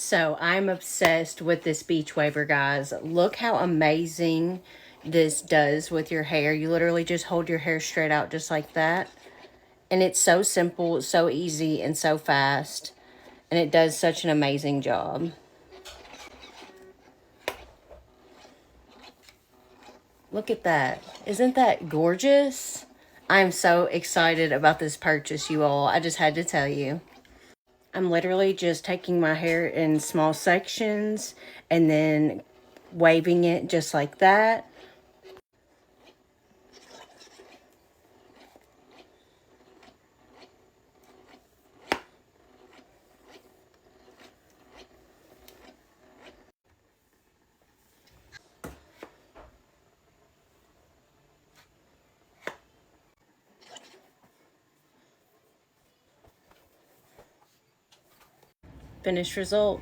So I'm obsessed with this beach waver, guys. Look how amazing this does with your hair. You literally just hold your hair straight out just like that. And it's so simple, so easy, and so fast. And it does such an amazing job. Look at that. Isn't that gorgeous? I'm so excited about this purchase, you all. I just had to tell you. I'm literally just taking my hair in small sections and then waving it just like that. Finished result.